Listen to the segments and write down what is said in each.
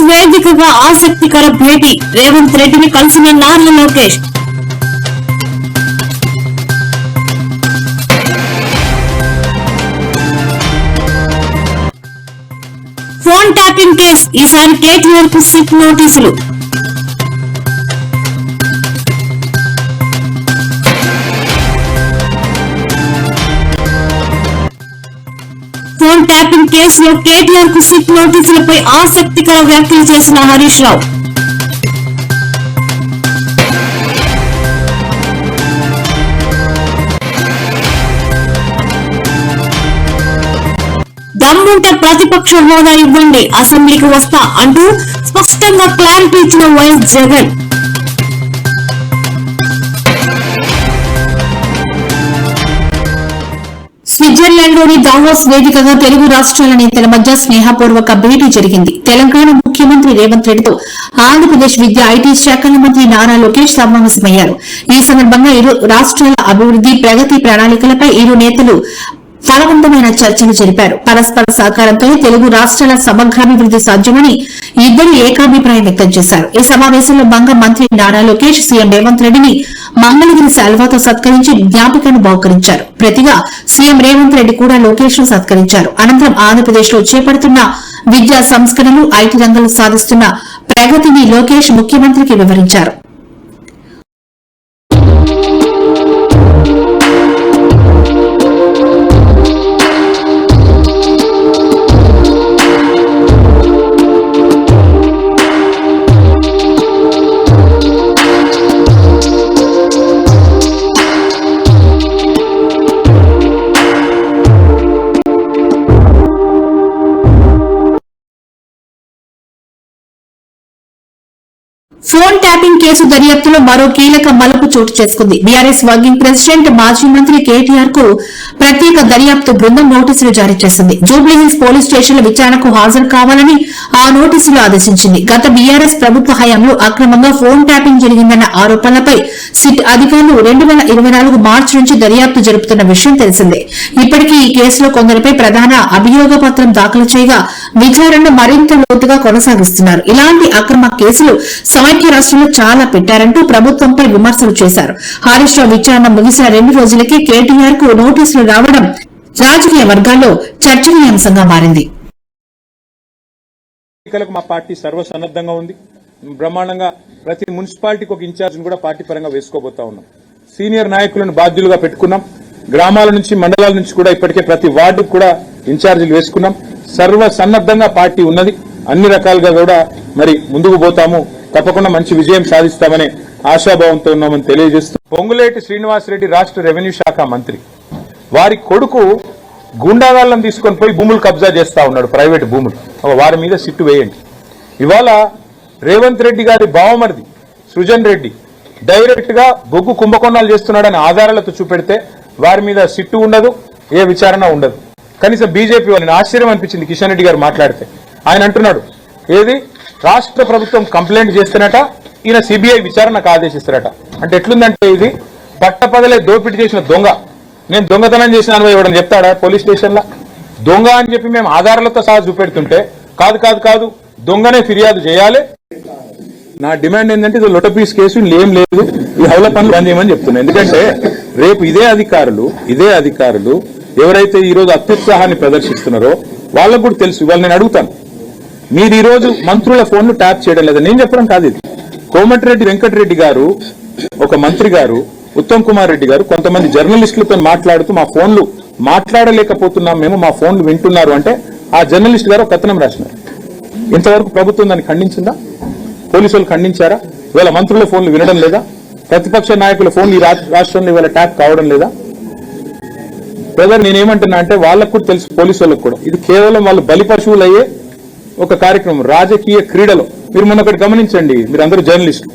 వేదికగా ఆసక్తికర భేటీ. రేవంత్ రెడ్డిని కలిసిన Nara Lokesh. Phone tapping case, ఈసారి కేటీఆర్ కు సిట్ నోటీసులు. ఫోన్ ట్యాపింగ్ కేసులో కేటీఆర్ కు సిట్ నోటీసులపై ఆసక్తికర వ్యాఖ్యలు చేసిన హరీష్ రావు. దమ్ముంటే ప్రతిపక్ష హోదా ఇవ్వండి, అసెంబ్లీకి వస్తా అంటూ స్పష్టంగా క్లారిటీ ఇచ్చిన వైఎస్ జగన్. స్విట్జర్లాండ్ లోని దావోస్ వేదికగా తెలుగు రాష్ట్రాల నేతల మధ్య స్నేహపూర్వక భేటీ జరిగింది. తెలంగాణ ముఖ్యమంత్రి రేవంత్ రెడ్డితో ఆంధ్రప్రదేశ్ విద్యా ఐటీ శాఖల మంత్రి నారా లోకేష్ సమావేశమయ్యారు. ఈ సందర్భంగా ఇరు రాష్ట్రాల అభివృద్ది ప్రగతి ప్రణాళికలపై ఇరు నేతలు ఫలవంతమైన చర్చలు జరిపారు. పరస్పర సహకారంతో తెలుగు రాష్ట్రాల సమగ్రాభివృద్ది సాధ్యమని ఇద్దరు ఏకాభిప్రాయం వ్యక్తం చేశారు. ఈ సమావేశంలో భాగంగా మంత్రి నారా లోకేష్ సీఎం రేవంత్ రెడ్డిని మంగళగిరి శాల్వాతో సత్కరించి జ్ఞాపికను బహుకరించారు. ప్రతిగా సీఎం రేవంత్ రెడ్డి కూడా లోకేష్ ను సత్కరించారు. అనంతరం ఆంధ్రప్రదేశ్ లో చేపడుతున్న విద్యా సంస్కరణలు, ఐటీ రంగంలో సాధిస్తున్న ప్రగతిని లోకేష్ ముఖ్యమంత్రికి వివరించారు. ఫోన్ ట్యాపింగ్ కేసు దర్యాప్తులో మరో కీలక మలుపు చోటు చేసుకుంది. బీఆర్ఎస్ వర్కింగ్ ప్రెసిడెంట్ మాజీ మంత్రి కేటీఆర్ కు ప్రత్యేక దర్యాప్తు బృందం నోటీసులు జారీ చేసింది. జూబ్లీహిల్స్ పోలీస్ స్టేషన్ల విచారణకు హాజరు కావాలని ఆ నోటీసులు ఆదేశించింది. గత బీఆర్ఎస్ ప్రభుత్వ హయాంలో అక్రమంగా ఫోన్ ట్యాపింగ్ జరిగిందన్న ఆరోపణలపై సిట్ అధికారులు 2024 మార్చి నుంచి దర్యాప్తు జరుపుతున్న విషయం తెలిసిందే. ఇప్పటికీ ఈ కేసులో కొందరిపై ప్రధాన అభియోగ పత్రం దాఖలు చేయగా విచారణను మరింత లోతుగా కొనసాగిస్తున్నారు. ఇలాంటి అక్రమ కేసులు సమైక్య రాష్ట్రంలో చాలా పెట్టారంటూ ప్రభుత్వంపై విమర్శలు చేశారు. హరీష్ రావు విచారణ ముగిసిన 2 రోజులకే కేటీఆర్ కు నోటీసులు రావడం రాజకీయ వర్గాల్లో చర్చనీయాంశంగా మారింది. మా పార్టీ సర్వసన్నద్దంగా ఉంది. బ్రహ్మాండంగా ప్రతి మున్సిపాలిటీకి ఒక ఇన్ఛార్జిని కూడా పార్టీ పరంగా వేసుకోబోతా ఉన్నాం. సీనియర్ నాయకులను బాధ్యులుగా పెట్టుకున్నాం. గ్రామాల నుంచి మండలాల నుంచి కూడా ఇప్పటికే ప్రతి వార్డుకు కూడా ఇన్ఛార్జీలు వేసుకున్నాం. సర్వసన్నద్దంగా పార్టీ ఉన్నది. అన్ని రకాలుగా కూడా మరి ముందుకు పోతాము. తప్పకుండా మంచి విజయం సాధిస్తామనే ఆశాభావంతో ఉన్నామని తెలియజేస్తూ, పొంగులేటి శ్రీనివాసరెడ్డి రాష్ట్ర రెవెన్యూ శాఖ మంత్రి, వారి కొడుకు గూండాగాళ్లను తీసుకొని పోయి భూములు కబ్జా చేస్తా ఉన్నాడు, ప్రైవేట్ భూములు. వారి మీద సిట్టు వేయండి. ఇవాళ రేవంత్ రెడ్డి గారి బావమరిది సృజన్ రెడ్డి డైరెక్ట్ గా బొగ్గు కుంభకోణాలు చేస్తున్నాడని ఆధారాలతో చూపెడితే వారి మీద సిట్టు ఉండదు, ఏ విచారణ ఉండదు. కనీసం బీజేపీ వాళ్ళని ఆశ్చర్యం అనిపించింది కిషన్ రెడ్డి గారు మాట్లాడితే. ఆయన అంటున్నాడు, ఏది రాష్ట్ర ప్రభుత్వం కంప్లైంట్ చేస్తున్నట, ఈయన సిబిఐ విచారణకు ఆదేశిస్తారట. అంటే ఎట్లుందంటే ఇది పట్టపదలే దోపిడీ చేసిన దొంగ, నేను దొంగతనం చేసినాను ఇవ్వడం చెప్తాడా పోలీస్ స్టేషన్లో? దొంగ అని చెప్పి మేము ఆధారాలతో సహా చూపెడుతుంటే కాదు కాదు కాదు దొంగనే ఫిర్యాదు చేయాలి. నా డిమాండ్ ఏంటంటే ఇది లొటపీస్ కేసు ఏం లేదు, ఈ హౌల పనులు బంద్ చేయమని చెప్తున్నా. ఎందుకంటే రేపు ఇదే అధికారులు ఎవరైతే ఈ రోజు అత్యుత్సాహాన్ని ప్రదర్శిస్తున్నారో వాళ్ళకు కూడా తెలుసు. ఇవాళ నేను అడుగుతాను, మీరు ఈ రోజు మంత్రుల ఫోన్లు ట్యాప్ చేయడం లేదా? నేను చెప్పడం కాదు ఇది. కోమటిరెడ్డి వెంకటరెడ్డి గారు, ఒక మంత్రి గారు, ఉత్తమ్ కుమార్ రెడ్డి గారు కొంతమంది జర్నలిస్టులతో మాట్లాడుతూ మా ఫోన్లు మాట్లాడలేకపోతున్నాం మేము, మా ఫోన్లు వింటున్నారు అంటే ఆ జర్నలిస్ట్ గారు కథనం రాసినారు. ఇంతవరకు ప్రభుత్వం దాన్ని ఖండించిందా? పోలీసులు ఖండించారా? ఇవాళ మంత్రుల ఫోన్లు వినడం లేదా? ప్రతిపక్ష నాయకుల ఫోన్లు ఈ రాష్ట్రంలో ఇవాళ ట్యాప్ కావడం లేదా? బ్రదర్, నేనేమంటున్నా అంటే వాళ్ళకు కూడా తెలుసు, పోలీసు వాళ్ళకు కూడా, ఇది కేవలం వాళ్ళు బలి పశువులయ్యే ఒక కార్యక్రమం, రాజకీయ క్రీడలో. మీరు మొన్న ఒకటి గమనించండి, మీరు అందరూ జర్నలిస్టులు,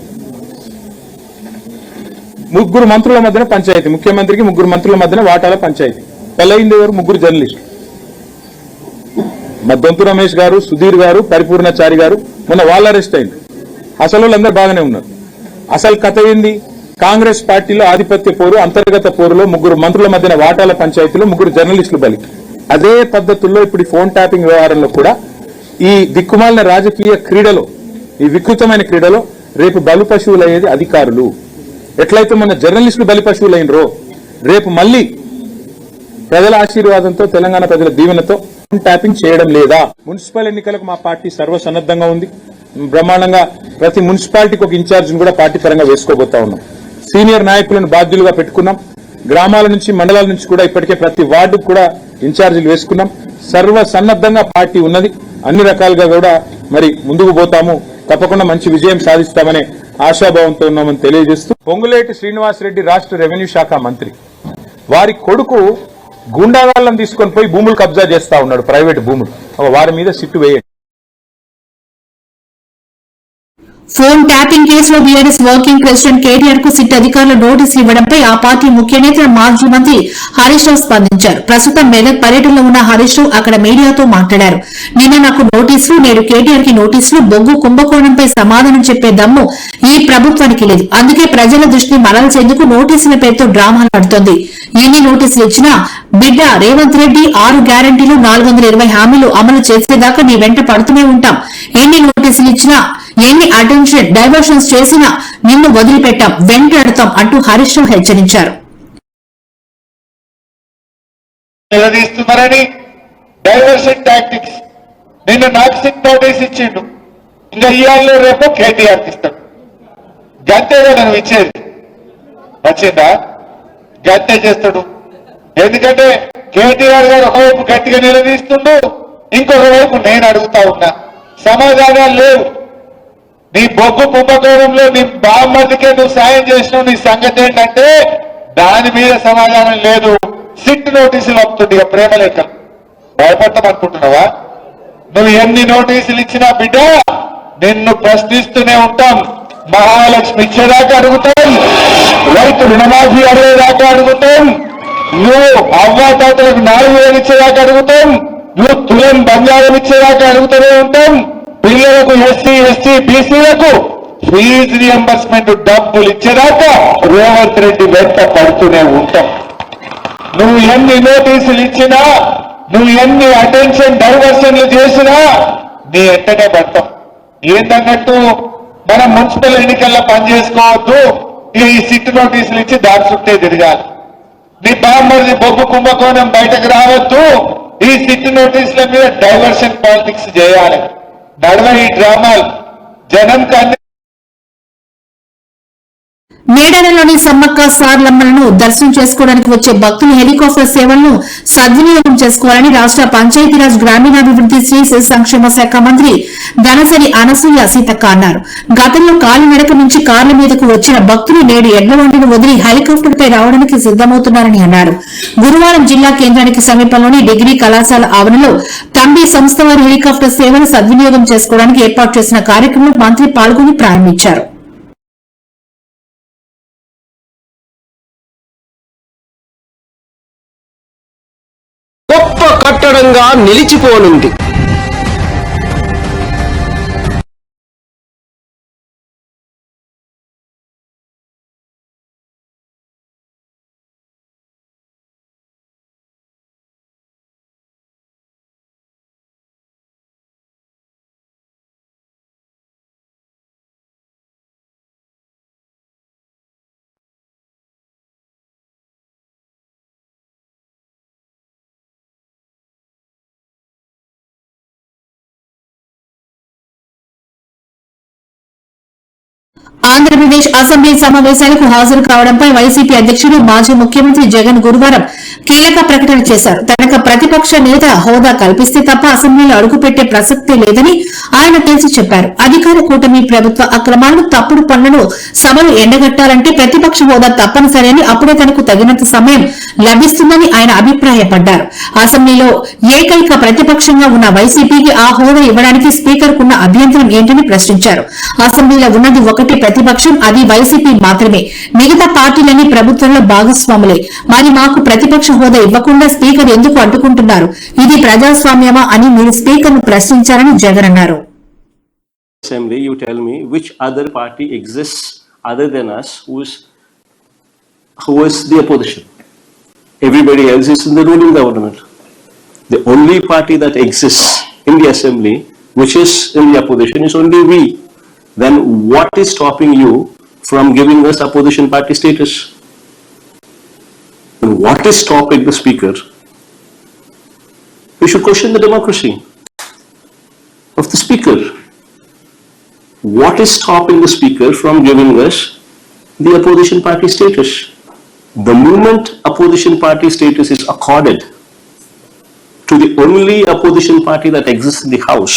3 మంత్రుల మధ్యన పంచాయతీ, ముఖ్యమంత్రికి 3 మంత్రుల మధ్యన వాటాల పంచాయతీ. పెళ్ళయింది ఎవరు? 3 జర్నలిస్టులు, దొంతు రమేష్ గారు, సుధీర్ గారు, పరిపూర్ణచారి గారు. మొన్న వాళ్ళు అరెస్ట్ అయింది. అసలు వాళ్ళందరూ బాగానే ఉన్నారు. అసలు కథ ఏంది? కాంగ్రెస్ పార్టీలో ఆధిపత్య పోరు, అంతర్గత పోరులో 3 మంత్రుల మధ్యన వాటాల పంచాయతీలో 3 జర్నలిస్టులు బలి. అదే పద్ధతుల్లో ఇప్పుడు ఫోన్ ట్యాపింగ్ వ్యవహారంలో కూడా ఈ దిక్కుమాలిన రాజకీయ క్రీడలో, ఈ వికృతమైన క్రీడలో రేపు బలి పశువులయ్యేది అధికారులు. ఎట్లయితే మన జర్నలిస్టులు బలి పశువులైనరో రేపు మళ్ళీ ప్రజల ఆశీర్వాదంతో, తెలంగాణ ప్రజల దీవెనతో ట్యాపింగ్ చేయడం లేదా? మున్సిపల్ ఎన్నికలకు మా పార్టీ సర్వసన్నద్దంగా ఉంది. బ్రహ్మాండంగా ప్రతి మున్సిపాలిటీకి ఒక ఇన్ఛార్జిని కూడా పార్టీ పరంగా వేసుకోబోతా ఉన్నాం. సీనియర్ నాయకులను బాధ్యులుగా పెట్టుకున్నాం. గ్రామాల నుంచి, మండలాల నుంచి కూడా ఇప్పటికే ప్రతి వార్డుకు కూడా ఇన్ఛార్జీలు వేసుకున్నాం. సర్వసన్నద్దంగా పార్టీ ఉన్నది. అన్ని రకాలుగా కూడా మరి ముందుకు పోతాము. తప్పకుండా మంచి విజయం సాధిస్తామనే ఆశాభావంతో ఉన్నామని తెలియజేస్తూ, పొంగులేటి శ్రీనివాసరెడ్డి రాష్ట్ర రెవెన్యూ శాఖ మంత్రి, వారి కొడుకు గుండాగాళ్ళని తీసుకొని పోయి భూములు కబ్జా చేస్తా ఉన్నాడు, ప్రైవేట్ భూములు. వారి మీద సిట్టు వేయండి. ఫోన్ ట్యాపింగ్ కేసులో బీఆర్ఎస్ వర్కింగ్ ప్రెసిడెంట్ కేటీఆర్ కు సిట్ అధికారులు నోటీసులు ఇవ్వడంపై ఆ పార్టీ ముఖ్య నేత మాజీ మంత్రి హరీష్ రావు స్పందించారు. ప్రస్తుతం మెదక్ పర్యటనలో ఉన్న హరీష్ రావు అక్కడ మీడియాతో మాట్లాడారు. నిన్న నాకు నోటీసులు, నేడు కేటీఆర్ కి నోటీసులు, బొగ్గు కుంభకోణంపై సమాధానం చెప్పే దమ్ము ఈ ప్రభుత్వానికి లేదు. అందుకే ప్రజల దృష్టిని మరల్చేందుకు నోటీసుల పేరుతో డ్రామాలు ఆడుతోంది. ఎన్ని నోటీసులు ఇచ్చినా బిడ్డ రేవంత్ రెడ్డి 6 గ్యారంటీలు 420 హామీలు అమలు చేసేదాకా నీ వెంట పడుతూనే ఉంటాం. ఎన్ని నోటీసులు ఇచ్చినా, ఎన్ని అటెన్షన్ డైవర్షన్స్ చేసినా నిన్ను వదిలిపెట్టాం, వెంటాడతాం అంటూ హరీష్ రావు హెచ్చరించారు. నిలదీస్తున్నారని డైవర్షన్ టాక్టిక్స్. నిన్న నాకు సిట్ నోటీస్ ఇచ్చిండు, ఇంకా ఇవాళ రేపు కేటీఆర్ ఇస్తాడు. గంతేగా నేను ఇచ్చేది, వచ్చిందా? గంతే చేస్తాడు. ఎందుకంటే కేటీఆర్ గారు ఒకవైపు గట్టిగా నిలదీస్తుండు, ఇంకొక వైపు నేను అడుగుతా ఉన్నా. సమాధానాలు లేవు. నీ బొగ్గు కుంభకోణంలో నీ బామ్మర్దికే నువ్వు సాయం చేసినావు, నీ సంగతి ఏంటంటే దాని మీద సమాధానం లేదు. సిట్ నోటీసులు వస్తుంది. ఇక ప్రేమ లేక భయపడతామనుకుంటున్నావా? నువ్వు ఎన్ని నోటీసులు ఇచ్చినా బిడ్డ నిన్ను ప్రశ్నిస్తూనే ఉంటాం. మహాలక్ష్మి ఇచ్చేదాకా అడుగుతాం, రైతు రుణమాఫీ అడిగేదాకా అడుగుతాం, నువ్వు అవ్వాతాతలకు 4,000 ఇచ్చేదాకా అడుగుతాం, నువ్వు తులం బంగారం ఇచ్చేదాకా అడుగుతూనే ఉంటాం. పిల్లలకు ఎస్సీ, ఎస్టీ, బీసీలకు ఫీజు రియంబర్స్మెంట్ డబ్బులు ఇచ్చేదాకా రేవంత్ రెడ్డి వెంట పడుతూనే ఉంటాం. నువ్వు ఎన్ని నోటీసులు ఇచ్చినా, నువ్వు ఎన్ని అటెన్షన్ డైవర్షన్లు చేసినా నీ వెంటనే పడతాం. ఏంటన్నట్టు మనం మున్సిపల్ ఎన్నికల్లో పనిచేసుకోవద్దు, ఇక ఈ సిట్ నోటీసులు ఇచ్చి దాని చుట్టే తిరగాలి. నీ బామ్మది బొగ్గు కుంభకోణం బయటకు రావద్దు, ఈ సిట్ నోటీసుల మీద డైవర్షన్ పాలిటిక్స్ చేయాలి. నడవ ఈ డ్రామాలు జనం కన్నా. మేడారంలోని సమ్మక్క సార్లమ్మలను దర్శనం చేసుకోవడానికి వచ్చే భక్తులు హెలికాప్టర్ సేవలను సద్వినియోగం చేసుకోవాలని రాష్ట్ర పంచాయతీరాజ్ గ్రామీణాభివృద్ది శ్రీ సంక్షేమ శాఖ మంత్రి ధనసరి అనసూయ సీతక్క అన్నారు. గతంలో కాలినడక నుంచి కార్ల మీదకు వచ్చిన భక్తులు నేడు ఎడ్లబండిని వదిలి హెలికాప్టర్ పై రావడానికి సిద్దమవుతున్నారని అన్నారు. గురువారం జిల్లా కేంద్రానికి సమీపంలోని డిగ్రీ కళాశాల ఆవరణలో తంబి సంస్థ వారి హెలికాప్టర్ సేవను సద్వినియోగం చేసుకోవడానికి ఏర్పాటు చేసిన కార్యక్రమంలో మంత్రి పాల్గొని ప్రారంభించారు. గొప్ప కట్టడంగా నిలిచిపోనుంది. ఆంధ్రప్రదేశ్ అసెంబ్లీ సమావేశాలకు హాజరు కావడంపై వైసీపీ అధ్యకుడు మాజీ ముఖ్యమంత్రి జగన్ గురువారం కీలక ప్రకటన చేశారు. తనకు ప్రతిపక్ష నేత హోదా కల్పిస్తే తప్ప అసెంబ్లీలో అడుగుపెట్టే ప్రసక్తే లేదని ఆయన తేల్చి చెప్పారు. అధికార కూటమి ప్రభుత్వ అక్రమాలను, తప్పుడు పనులను సభలు ఎండగట్టాలంటే ప్రతిపక్ష హోదా తప్పనిసరి అని, అప్పుడే తనకు తగినంత సమయం లభిస్తుందని ఆయన అభిప్రాయపడ్డారు. అసెంబ్లీలో ఏకైక ప్రతిపక్షంగా ఉన్న వైసీపీకి ఆ హోదా ఇవ్వడానికి స్పీకర్ కున్న అభ్యంతరం ఏంటని ప్రశ్నించారు. అసెంబ్లీలో ఉన్నది ఒకటి ప్రతిపక్షం, అది వైసీపీ మాత్రమే. మిగతా పార్టీలన్నీ ప్రభుత్వంలో భాగస్వాములే. మరి మాకు ప్రతిపక్ష హోదా ఇవ్వకుండా స్పీకర్ ఎందుకు అడ్డుకుంటున్నారు? ఇది ప్రజాస్వామ్యమా అని మీరు స్పీకర్ ను ప్రశ్నించారని జగన్ అన్నారు. Assembly, you tell me which other party exists other than us who is the opposition. Everybody else is in the ruling government. The only party that exists in the assembly which is in the opposition, is only we. Then what is stopping you from giving us opposition party status? And what is stopping the speaker? We should question the democracy of the speaker. What is stopping the speaker from giving us the opposition party status? The moment opposition party status is accorded to the only opposition party that exists in the House,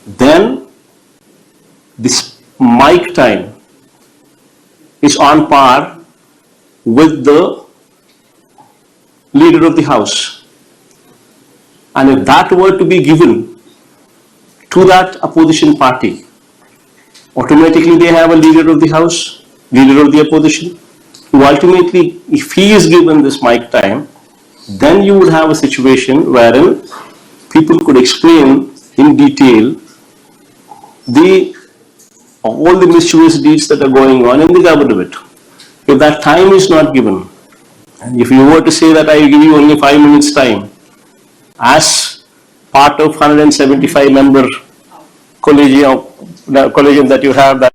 then this mic time is on par with the leader of the House. And if that were to be given to that opposition party, automatically they have a leader of the House, leader of the opposition, who ultimately, if he is given this mic time, then you would have a situation wherein people could explain in detail all the mischievous deeds that are going on in the government. If that time is not given, and if you were to say that I give you only 5 minutes time, as part of 175 member collegium that you have, that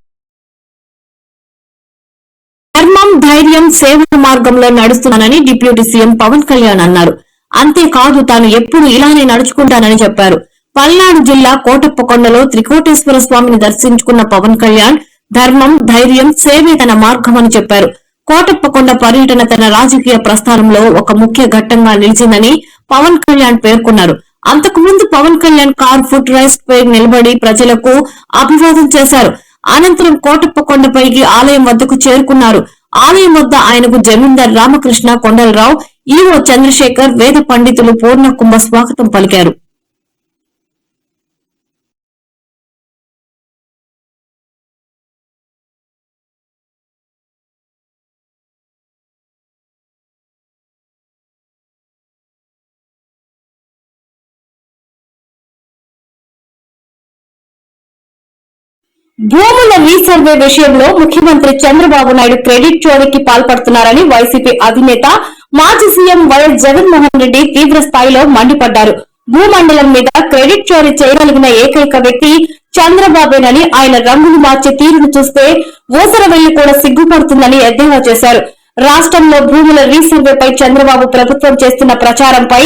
ధర్మం ధైర్యం సేవ మార్గంలో నడుస్తున్నానని deputy CM Pawan Kalyan అన్నారు. అంతేకాదు తాను ఎప్పుడు ఇలానే నడుచుకుంటానని చెప్పారు. పల్నాడు జిల్లా కోటప్పకొండలో త్రికోటేశ్వర స్వామిని దర్శించుకున్న పవన్ కళ్యాణ్ ధర్మం ధైర్యం సేవే తన మార్గమని చెప్పారు. కోటప్పకొండ పర్యటన తన రాజకీయ ప్రస్థానంలో ఒక ముఖ్య ఘట్టంగా నిలిచిందని పవన్ కళ్యాణ్ పేర్కొన్నారు. అంతకు ముందు Pawan Kalyan car foot rest పై నిలబడి ప్రజలకు అభివాదం చేశారు. అనంతరం కోటప్పకొండపైకి ఆలయం వద్దకు చేరుకున్నారు. ఆలయం వద్ద ఆయనకు జమీందార్ రామకృష్ణ కొండలరావు, ఈవో చంద్రశేఖర్, వేద పండితులు పూర్ణ కుంభ స్వాగతం పలికారు. భూముల రీసర్వే విషయంలో ముఖ్యమంత్రి చంద్రబాబు నాయుడు క్రెడిట్ చోరీకి పాల్పడుతున్నారని వైసీపీ అధినేత మాజీ సీఎం వైఎస్ జగన్మోహన్ రెడ్డి తీవ్ర స్థాయిలో మండిపడ్డారు. భూమండలం మీద క్రెడిట్ చోరీ చేయగలిగిన ఏకైక వ్యక్తి చంద్రబాబేనని, ఆయన రంగులు మార్చే తీరును చూస్తే ఊసరవెల్లి కూడా సిగ్గుపడుతుందని ఎద్దేవా చేశారు. రాష్ట్రంలో భూముల రీసర్వేపై చంద్రబాబు ప్రభుత్వం చేస్తున్న ప్రచారంపై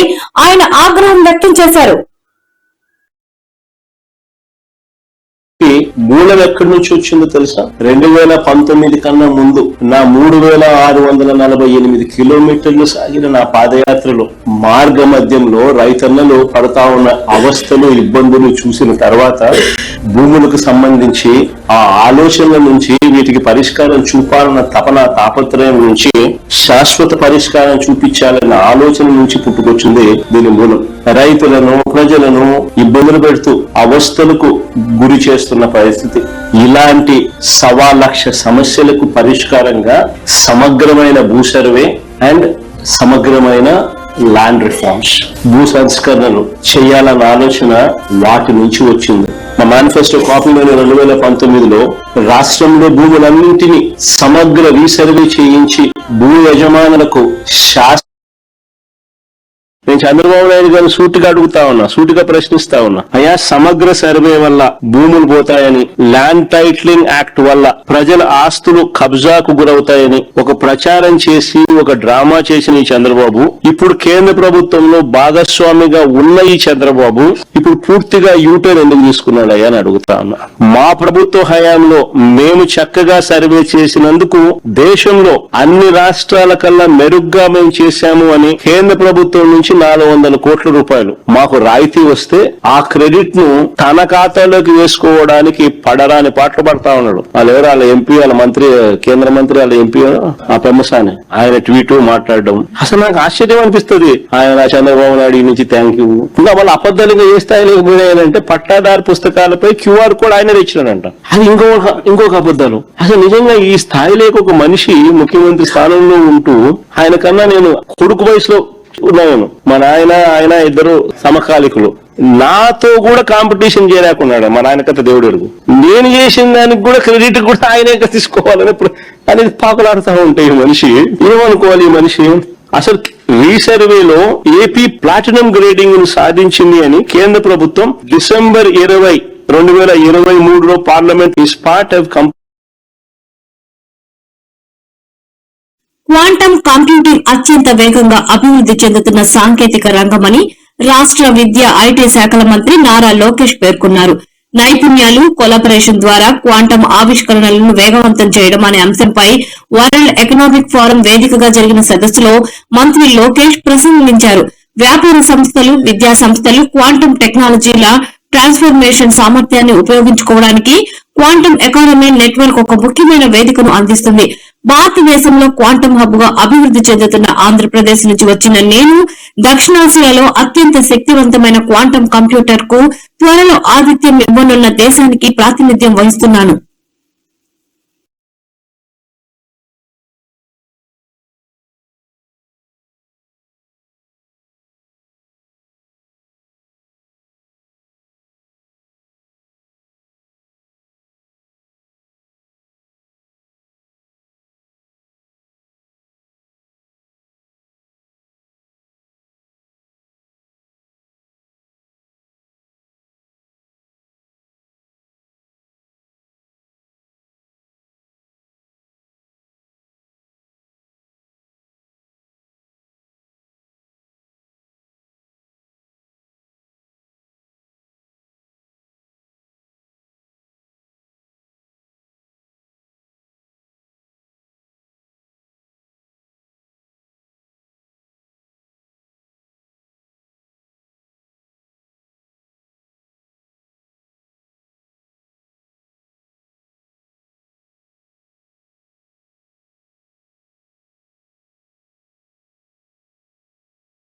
ఆయన ఆగ్రహం వ్యక్తం చేశారు. మూలం ఎక్కడి నుంచి వచ్చిందో తెలుసా? 2019 కన్నా ముందు నా 3648 కిలోమీటర్లు సాగిన నా పాదయాత్రలో మార్గ మధ్యంలో రైతన్నలు పడతా ఉన్న అవస్థలు, ఇబ్బందులు చూసిన తర్వాత భూములకు సంబంధించి ఆ ఆలోచనల నుంచి వీటికి పరిష్కారం చూపాలన్న తపన, తాపత్రయం నుంచి శాశ్వత పరిష్కారం చూపించాలన్న ఆలోచన నుంచి పుట్టుకొచ్చింది దీని మూలం. రైతులను, ప్రజలను ఇబ్బందులు పెడుతూ అవస్థలకు గురి చేస్తున్న పరిస్థితి. ఇలాంటి 1,00,000 సమస్యలకు పరిష్కారంగా సమగ్రమైన భూ సర్వే అండ్ సమగ్రమైన ల్యాండ్ రిఫార్మ్స్, భూ సంస్కరణలు చేయాలన్న ఆలోచన వాటి నుంచి వచ్చింది. మా మేనిఫెస్టో కాపీలోని 2019లో రాష్ట్రంలో భూములన్నింటినీ సమగ్ర రీసర్వే చేయించి భూ యజమానులకు నేను చంద్రబాబు నాయుడు గారిని సూటిగా అడుగుతా ఉన్నా, సూటిగా ప్రశ్నిస్తా ఉన్నా, అయ్యా సమగ్ర సర్వే వల్ల భూములు పోతాయని, ల్యాండ్ టైటిలింగ్ యాక్ట్ వల్ల ప్రజల ఆస్తులు కబ్జాకు గురవుతాయని ఒక ప్రచారం చేసి ఒక డ్రామా చేసిన ఈ చంద్రబాబు, ఇప్పుడు కేంద్ర ప్రభుత్వంలో భాగస్వామిగా ఉన్న ఈ చంద్రబాబు ఇప్పుడు పూర్తిగా యూటర్న్ ఎందుకు తీసుకున్నాడయ్యా అని అడుగుతా ఉన్నా. మా ప్రభుత్వ హయాంలో మేము చక్కగా సర్వే చేసినందుకు దేశంలో అన్ని రాష్ట్రాల కల్లా మెరుగ్గా మేము చేశాము అని కేంద్ర ప్రభుత్వం నుంచి 400 కోట్ల రూపాయలు మాకు రాయితీ వస్తే ఆ క్రెడిట్ ను తన ఖాతాలోకి వేసుకోవడానికి పడరాని పాటలు పడతా ఉన్నాడు. వాళ్ళ ఎంపీ, వాళ్ళ మంత్రి, కేంద్ర మంత్రి, వాళ్ళ ఎంపీ ఆ పెమ్మసాని ఆయన ట్వీట్ మాట్లాడడం అసలు నాకు ఆశ్చర్యం అనిపిస్తుంది. ఆయన చంద్రబాబు నాయుడు నుంచి థ్యాంక్ యూ. ఇంకా వాళ్ళు అబద్ధాలుగా ఏ స్థాయిలో పోయాయంటే పట్టాదారు పుస్తకాలపై క్యూఆర్ కోడ్ ఆయన తెచ్చినాడంట. అది ఇంకొక అబద్ధాలు. అసలు నిజంగా ఈ స్థాయిలోకి ఒక మనిషి ముఖ్యమంత్రి స్థానంలో ఉంటూ, ఆయన కన్నా నేను కొడుకు వయసులో ఉన్నాను, మా నాయన ఆయన ఇద్దరు సమకాలికులు, నాతో కూడా కాంపిటీషన్ చేయలేకున్నాడు. మా నాయన కథ దేవుడు ఎరుగు. నేను చేసిన దానికి కూడా క్రెడిట్ కూడా ఆయనే తీసుకోవాలని అనేది పాకులాడుతూ ఉంటాయి. ఈ మనిషి ఏమనుకోవాలి? ఈ మనిషి అసలు రీసర్వేలో ఏపీ ప్లాటినం గ్రేడింగ్ ను సాధించింది అని కేంద్ర ప్రభుత్వం డిసెంబర్ 2023లో parliament is part of quantum computing అత్యంత వేగంగా అభివృద్ధి చెందుతున్న సాంకేతిక రంగమని రాష్ట్ర విద్య ఐటీ శాఖల మంత్రి నారా లోకేష్ పేర్కొన్నారు. నైపుణ్యాలు కొలాబరేషన్ ద్వారా క్వాంటమ్ ఆవిష్కరణలను వేగవంతం చేయడం అనే అంశంపై వరల్డ్ ఎకనామిక్ ఫోరం వేదికగా జరిగిన సదస్సులో మంత్రి లోకేష్ ప్రసంగించారు. వ్యాపార సంస్థలు, విద్యా సంస్థలు క్వాంటమ్ టెక్నాలజీల ట్రాన్స్ఫర్మేషన్ సామర్థ్యాన్ని ఉపయోగించుకోవడానికి క్వాంటమ్ ఎకానమీ నెట్వర్క్ ఒక ముఖ్యమైన వేదికను అందిస్తుంది. భారతదేశంలో క్వాంటమ్ హబ్ గా అభివృద్ధి చెందుతున్న ఆంధ్రప్రదేశ్ నుంచి వచ్చిన నేను దక్షిణాసియాలో అత్యంత శక్తివంతమైన క్వాంటమ్ కంప్యూటర్ కు త్వరలో ఆతిథ్యం ఇవ్వనున్న దేశానికి ప్రాతినిధ్యం వహిస్తున్నాను.